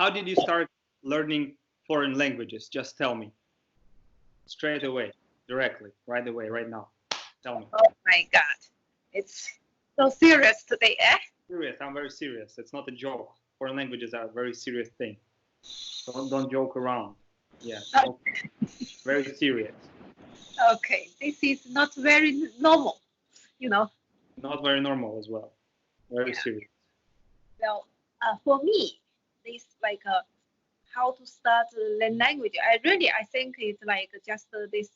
how did you start learning foreign languages? Just tell me. Straight away, directly, right away, right now. Tell me. Oh my God, it's so serious today, eh? Serious, I'm very serious. It's not a joke. Foreign languages are a very serious thing. Don't joke around. Yeah, okay. Very serious. Okay, this is not very normal, you know. Not very normal as well. Very Yeah. serious. Well, for me, this like how to start learn language. I think it's like just this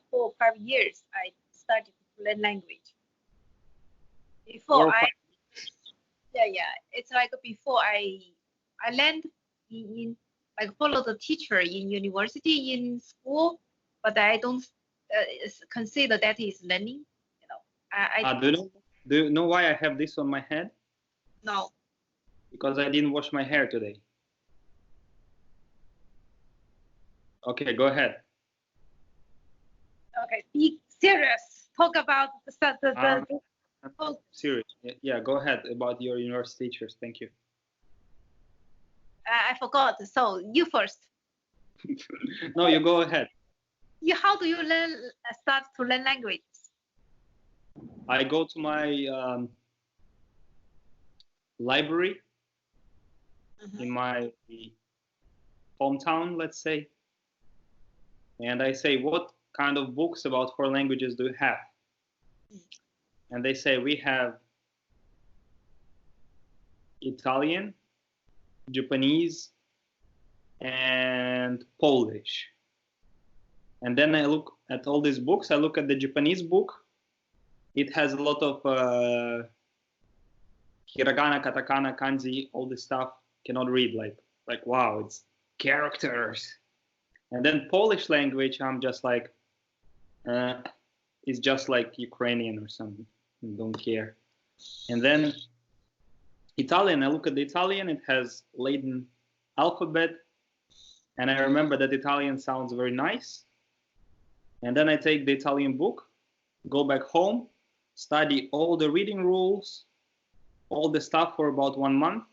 4 or 5 years I started to learn language. Before I, yeah, it's like before I learned in like follow the teacher in university in school, but I don't consider that is learning. You know, do you know why I have this on my head? No. Because I didn't wash my hair today. Okay, go ahead. Okay, be serious. Talk about serious. Yeah, go ahead about your university teachers. Thank you. I forgot. So you first. No, you go ahead. How do you start to learn language? I go to my library in my hometown, let's say, and I say, what kind of books about foreign languages do you have? And they say, we have Italian, Japanese, and Polish. And then I look at all these books. I look at the Japanese book. It has a lot of hiragana, katakana, kanji, all this stuff. Cannot read, like wow, it's characters. And then Polish language, I'm just like, it's just like Ukrainian or something. I don't care. And then Italian, I look at the Italian. It has Latin alphabet, and I remember that Italian sounds very nice. And then I take the Italian book, go back home, study all the reading rules, all the stuff for about 1 month.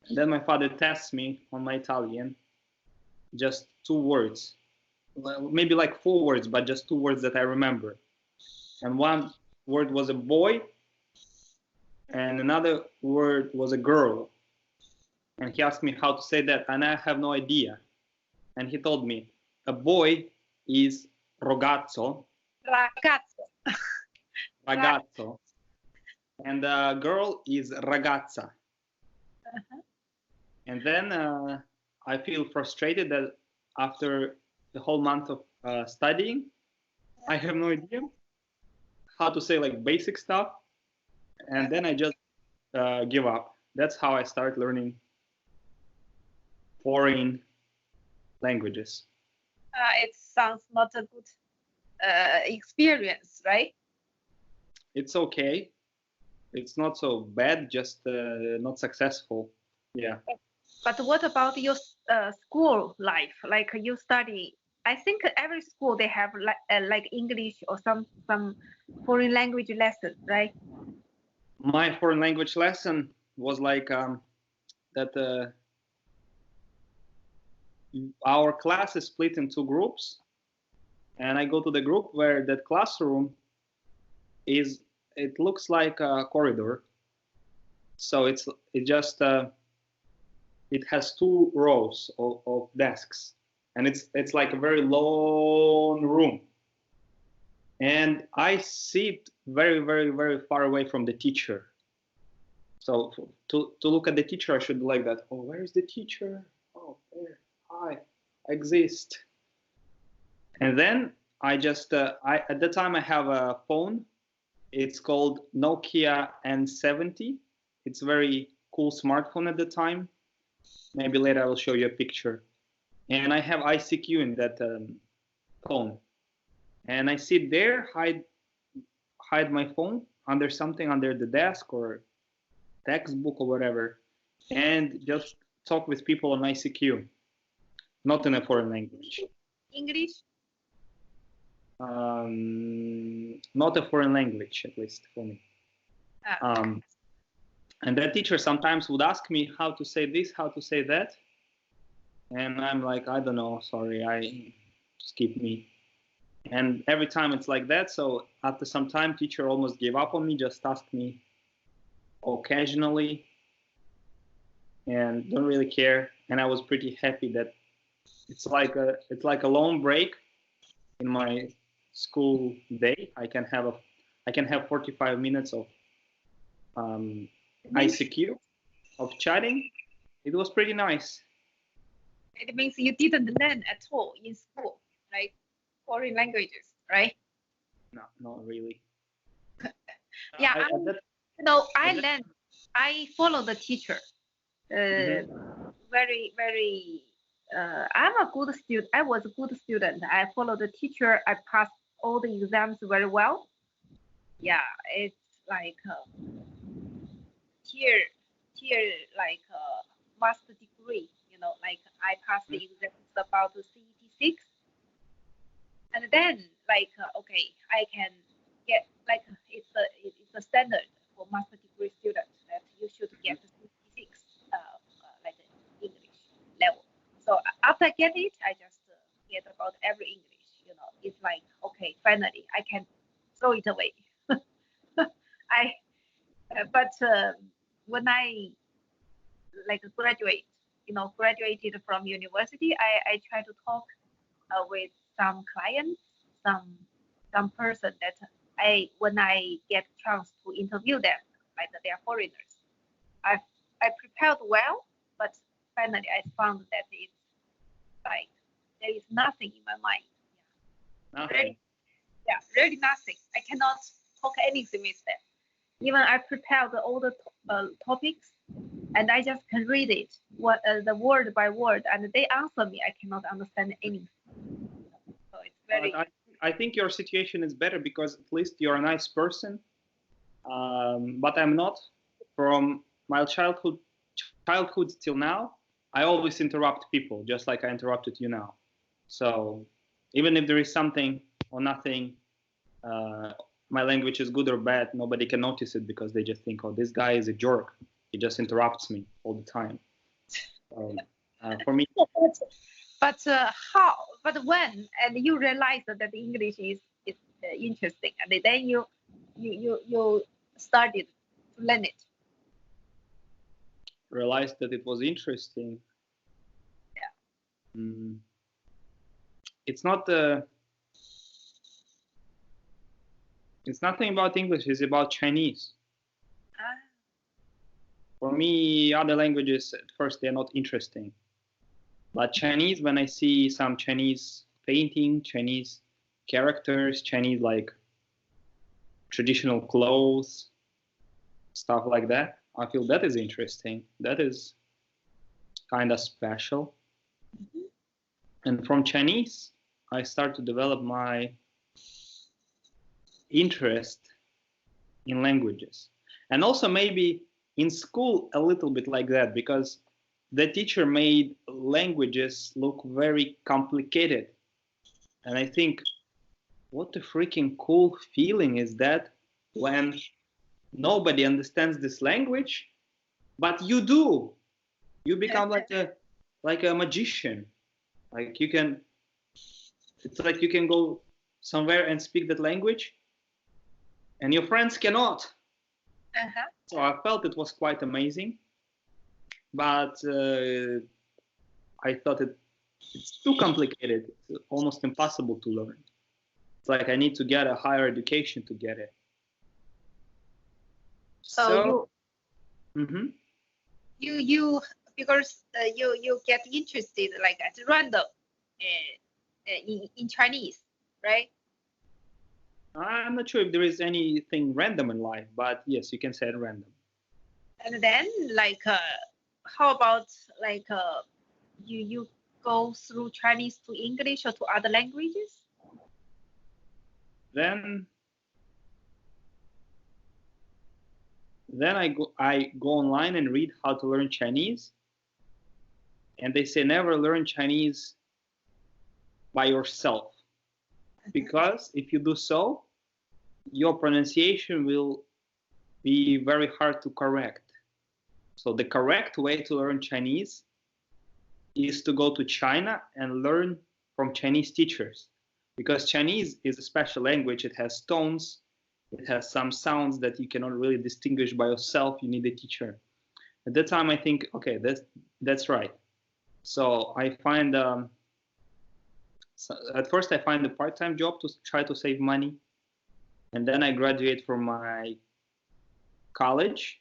And then my father tests me on my Italian, just 2 words, maybe like 4 words, but just 2 words that I remember. And one word was a boy, and another word was a girl. And he asked me how to say that, and I have no idea. And he told me, a boy is ragazzo. Ragazzo. Ragazzo. And a girl is ragazza. And then I feel frustrated that after the whole month of studying, I have no idea how to say like basic stuff. And then I just give up. That's how I start learning foreign languages. It sounds not a good experience, right? It's okay. It's not so bad, just not successful. Yeah. But what about your school life? Like you study, I think every school they have like English or some foreign language lesson, right? My foreign language lesson was like that. Our class is split in 2 groups, and I go to the group where that classroom is. It looks like a corridor, so it has 2 rows of desks, and it's like a very long room. And I sit very, very, very far away from the teacher. So to look at the teacher, I should be like that. Oh, where is the teacher? Oh, there. Hi, I exist. And then I just, at the time I have a phone. It's called Nokia N70. It's a very cool smartphone at the time. Maybe later I will show you a picture. And I have ICQ in that phone. And I sit there, hide my phone under something, under the desk or textbook or whatever, and just talk with people on ICQ, not in a foreign language. English? Not a foreign language, at least for me. And that teacher sometimes would ask me how to say this, how to say that. And I'm like, I don't know, sorry, skip me. And every time it's like that. So after some time, teacher almost gave up on me, just asked me occasionally and don't really care. And I was pretty happy that it's like a long break in my school day. I can have 45 minutes of ICQ, of chatting. It was pretty nice. It means you didn't learn at all in school, like foreign languages, right? No, not really. Yeah, I learned. I follow the teacher. Very, very. I'm a good student. I was a good student. I followed the teacher. I passed all the exams very well. Yeah, it's like tier like master degree. You know, like I passed the exams about CET 6, and then like okay, I can get like it's a standard for master degree students that you should get CET 6 like English level. So after I get it, I just get about every English. You know, it's like okay, finally I can throw it away. I but when I like graduated from university, I try to talk with some clients, some person that when I get chance to interview them, like they are foreigners. I prepared well, but finally I found that it's like there is nothing in my mind. Yeah. Nothing. Really, yeah, really nothing. I cannot talk anything with them. Even I prepared all the topics, and I just can read it, the word by word, and they answer me. I cannot understand anything. So it's very. I think your situation is better because at least you're a nice person, but I'm not. From my childhood till now, I always interrupt people, just like I interrupted you now. So even if there is something or nothing, my language is good or bad, nobody can notice it because they just think, oh, this guy is a jerk. He just interrupts me all the time. For me. But how? But when? And you realize that English is interesting, and then you started to learn it. Realized that it was interesting. Yeah. It's not. It's nothing about English. It's about Chinese. For me, other languages at first they're not interesting. But Chinese, when I see some Chinese painting, Chinese characters, Chinese like traditional clothes, stuff like that, I feel that is interesting. That is kind of special. And from Chinese, I start to develop my interest in languages. And also maybe in school a little bit like that, because the teacher made languages look very complicated. And I think, what a freaking cool feeling is that when nobody understands this language, but you do. You become like a magician. Like you can, it's like you can go somewhere and speak that language, and your friends cannot. So I felt it was quite amazing, but I thought it's too complicated. It's almost impossible to learn. It's like I need to get a higher education to get it. So you because you get interested like at random in Chinese, right? I'm not sure if there is anything random in life, but yes, you can say it random. And then like how about like you go through Chinese to English or to other languages? Then I go online and read how to learn Chinese, and they say never learn Chinese by yourself, because if you do so, your pronunciation will be very hard to correct. So the correct way to learn Chinese is to go to China and learn from Chinese teachers, because Chinese is a special language. It has tones, it has some sounds that you cannot really distinguish by yourself. You need a teacher. At that time, I think, okay, that's right. So I find, so at first I find a part-time job to try to save money, and then I graduate from my college.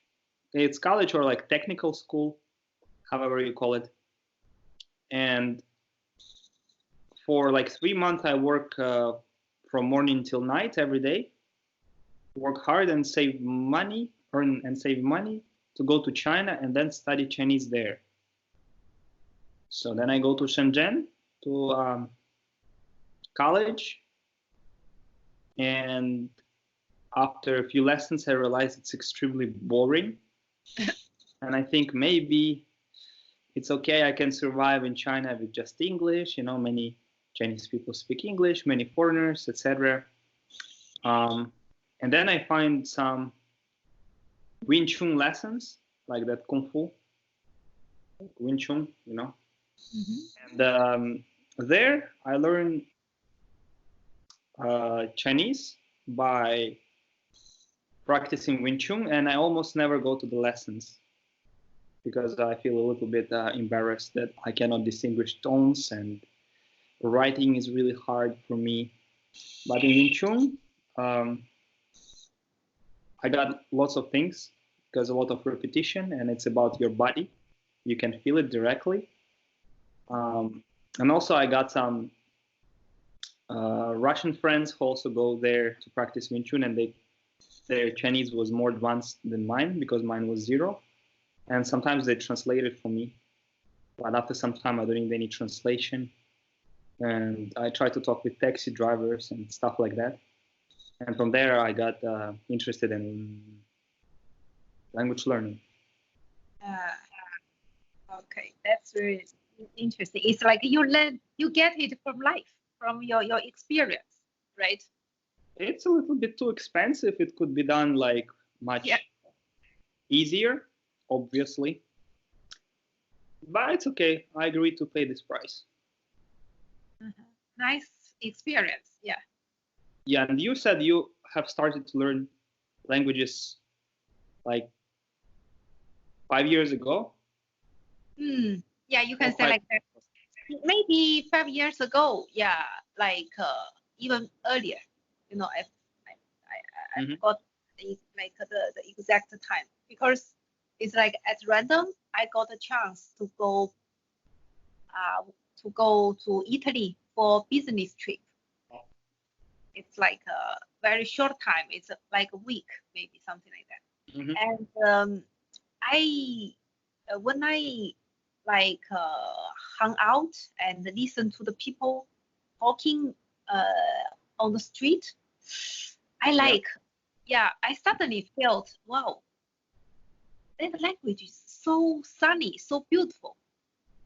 It's college or like technical school, however you call it. And for like 3 months, I work from morning till night every day, work hard and save money, earn and save money to go to China and then study Chinese there. So then I go to Shenzhen to college, and after a few lessons, I realized it's extremely boring. And I think maybe it's okay, I can survive in China with just English. You know, many Chinese people speak English, many foreigners, etc. And then I find some Wing Chun lessons, like that Kung Fu, Wing Chun, you know. Mm-hmm. And there I learned Chinese by practicing Wing Chun, and I almost never go to the lessons because I feel a little bit embarrassed that I cannot distinguish tones, and writing is really hard for me. But in Wing Chun, I got lots of things because a lot of repetition, and it's about your body. You can feel it directly. And also I got some Russian friends who also go there to practice Wing Chun, and their Chinese was more advanced than mine because mine was 0. And sometimes they translate it for me. But after some time, I don't need any translation. And I try to talk with taxi drivers and stuff like that. And from there, I got interested in language learning. Okay, that's very interesting. It's like you get it from life, from your experience, right? It's a little bit too expensive. It could be done like much easier, obviously. But it's okay. I agreed to pay this price. Nice experience. Yeah. Yeah, and you said you have started to learn languages like 5 years ago. Yeah, you can say like that. Maybe 5 years ago. Yeah, like even earlier. You know, I forgot like the exact time, because it's like at random I got a chance to go to Italy for business trip. It's like a very short time. It's like a week, maybe something like that. And when I like hung out and listened to the people talking on the street, I suddenly felt, wow, that language is so sunny, so beautiful.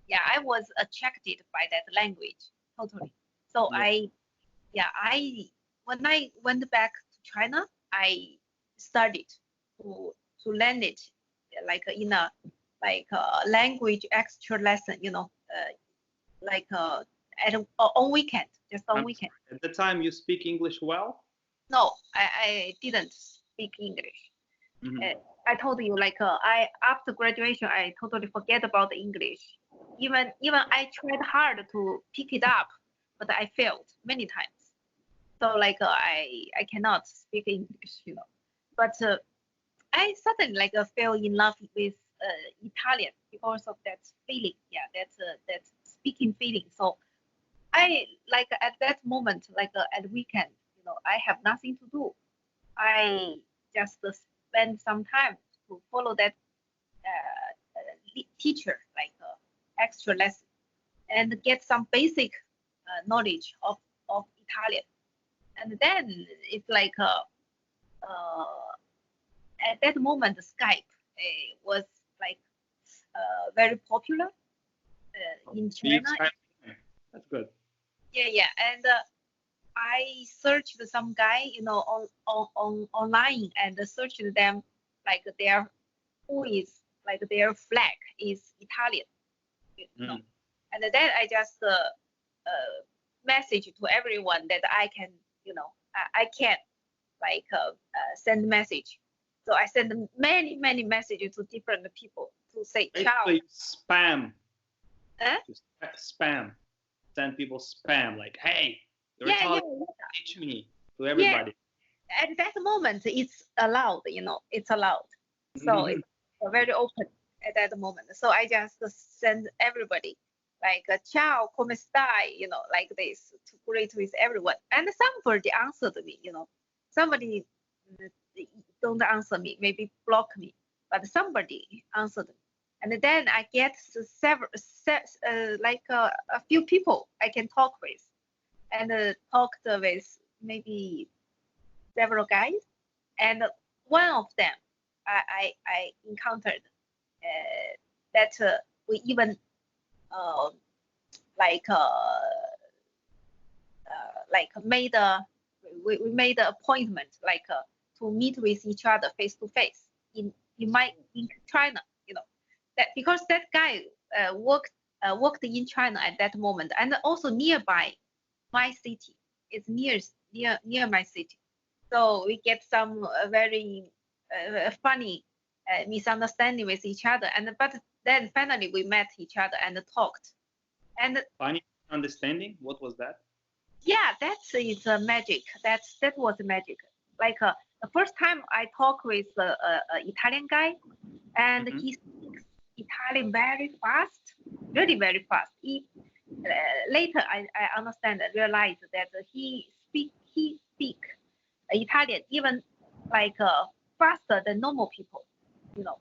Yeah, I was attracted by that language totally. So when I went back to China, I started to learn it like in a language extra lesson, you know, on weekend, just on weekend. At the time, you speak English well? No, I didn't speak English. I told you, like after graduation, I totally forget about the English. Even I tried hard to pick it up, but I failed many times. So like I cannot speak English, you know. But I suddenly like fell in love with Italian because of that feeling. Yeah, that speaking feeling. So I like at that moment, like at weekend, you know, I have nothing to do. I just spend some time to follow that teacher, like extra lesson, and get some basic knowledge of Italian. And then it's like at that moment, Skype was like very popular in China. That's good. Yeah, and I searched some guy, you know, on online, and searched them like who is like their flag is Italian, you know. Mm. And then I just message to everyone that I can, I can like send message. So I send many messages to different people to say ciao. Basically, spam. Huh? Just spam. Send people spam like, hey, you're Yeah, Italian, yeah, teach me to yeah. everybody. At that moment, it's allowed, it's allowed. So it's very open at that moment. So I just send everybody like ciao, come stai, like this to greet with everyone. And somebody answered me, somebody don't answer me, maybe block me, but somebody answered me. And then I get several, like a few people I can talk with, and talked with maybe several guys, and one of them I encountered that we even like made we made an appointment like to meet with each other face to face in China, that because that guy worked in China at that moment, and also nearby my city. It's near my city. So we get some very funny misunderstanding with each other, but then finally we met each other and talked. And Funny understanding? What was that? yeah, that is magic. That was magic. Like the first time I talked with a Italian guy, and he speaks Italian very fast, really very fast. Later I understand and realize that he speak Italian even like faster than normal people, you know.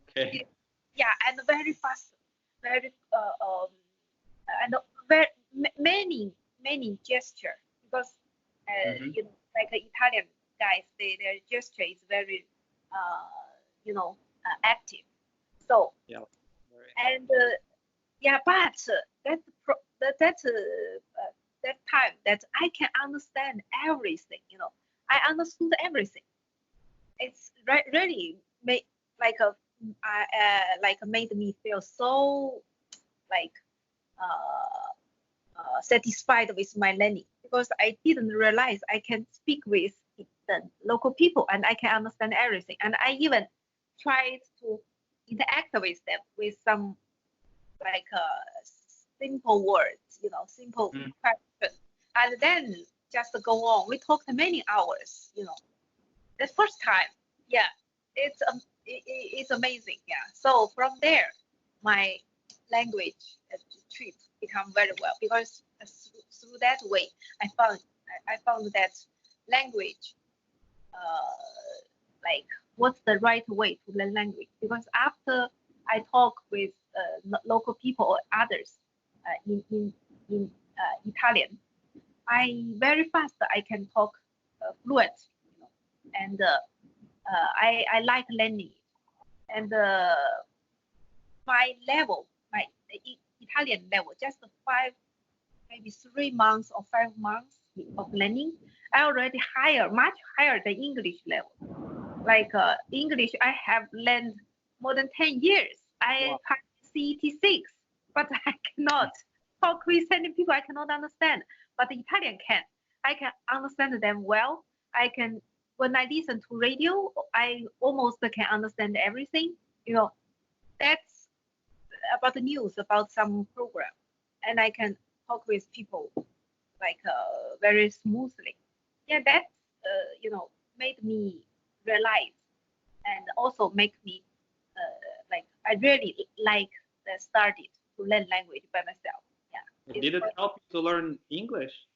Okay. Yeah, and very fast, very and very many gesture because like Italian guys, their gesture is very active. So Yeah. and yeah, but that time that I can understand everything, I understood everything. It's really made like like made me feel so like satisfied with my learning because I didn't realize I can speak with the local people and I can understand everything. And I even tried to interact with them with some like simple words, simple questions. And then just go on. We talked many hours, the first time. Yeah, it's amazing. Yeah. So from there, my language trip become very well because through that way, I found that language, like what's the right way to learn language. Because after I talk with local people or others in Italian, I very fast I can talk fluent, and I like learning. And my level, my Italian level, just maybe 3 months or 5 months of learning, I already much higher than English level. Like English, I have learned more than 10 years. I have CET6, but I cannot talk with any people. I cannot understand. But the Italian can. I can understand them well. When I listen to radio, I almost can understand everything. That's about the news, about some program, and I can talk with people like very smoothly. Yeah, that made me realize and also make me like I really like started to learn language by myself. Yeah. Did it help you to learn English?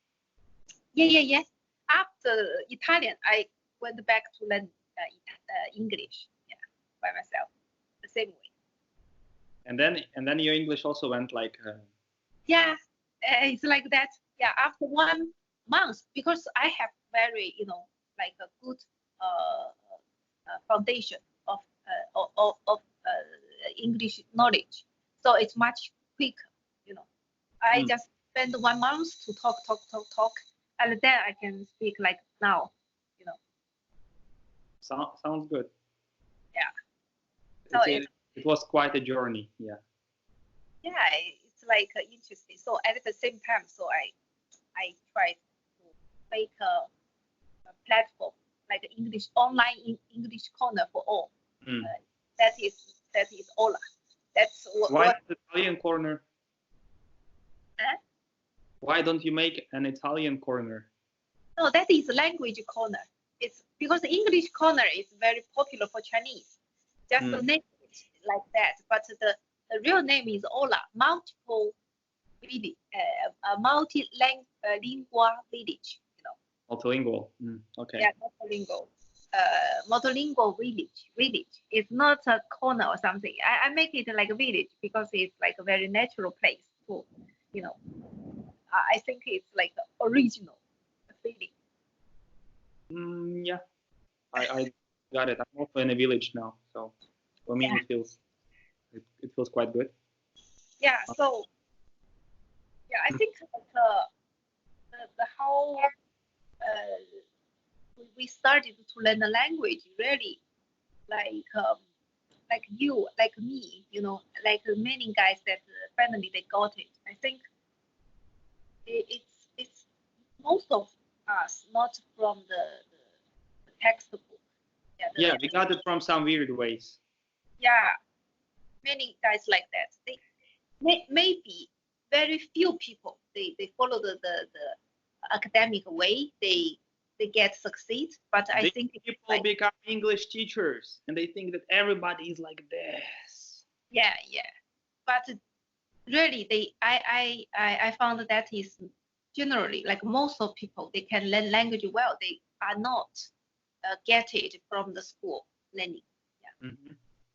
Yeah. After Italian, I went back to learn English. Yeah, by myself, the same way. And then your English also went like. Yeah, it's like that. Yeah, after 1 month, because I have very, like a good foundation of English knowledge, so it's much quicker. I just spend 1 month to talk, and then I can speak like now. Sounds good. Yeah. So it was quite a journey. Yeah. Yeah, it's like interesting. So at the same time, so I tried to make a platform like English online English corner for all. Mm. That is olla. That's Why what the Italian corner? Why don't you make an Italian corner? No, that is language corner. It's because English corner is very popular for Chinese. Just the name is like that, but the real name is olla, multiple village, multilingual village. You know. Multilingual. Okay. Yeah, multilingual. Multilingual village. It's not a corner or something. I make it like a village because it's like a very natural place to, you know. I think it's like original feeling. Yeah, I got it. I'm also in a village now, so for me it feels quite good. Yeah. So yeah, I think the how we started to learn the language really like you like me, you know, like many guys that finally they got it. I think it's most of us not from the textbook. Yeah, we got it from some weird ways. Yeah, many guys like that. They maybe very few people they follow the academic way. They get succeed, but I think people like, become English teachers and they think that everybody is like this. yeah. But really, I found that is generally like most of people they can learn language well. They are not get it from the school learning. Yeah.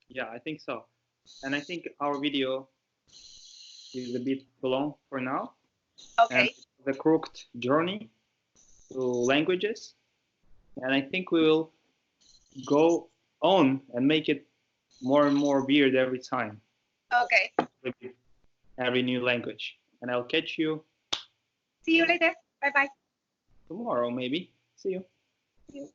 Yeah, I think so. And I think our video is a bit too long for now. Okay. And the crooked journey to languages. And I think we will go on and make it more and more weird every time. Okay. With every new language. And I'll catch you. See you later. Bye bye. Tomorrow, maybe. See you. See you.